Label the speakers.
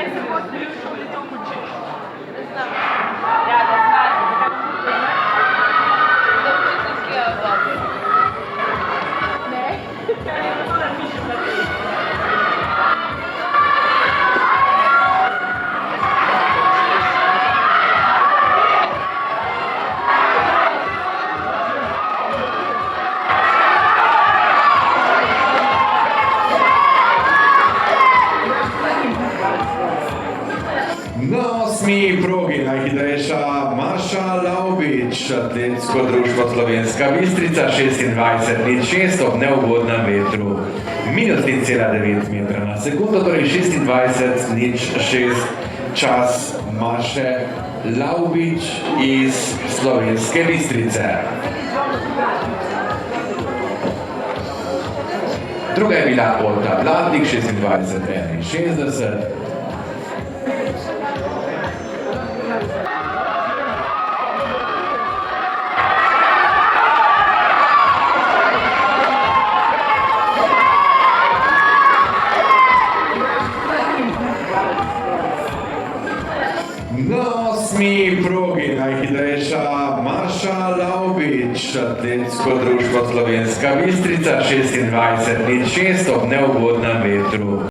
Speaker 1: Kdaj se boste vi v šoli to učili? Ne znam. Ja, da znate. Zakaj da učiteljskega obdobja? Ne? Ja, to napišem na tem.
Speaker 2: Na 8. progi najhitrejša Maša Lavbič, Atletsko društvo Slovenska Bistrica, 26:06 ob neugodnem vetru. Minus 0,9 metra na sekundo, torej 26:06 čas Maše Lavbič iz Slovenske Bistrice. Druga je bila Olga Blatnik, 26:61. Na 8. progi najhitrejša Maša Lavbič, Atletsko društvo Slovenska Bistrica, 26:06 ob neugodnem vetru.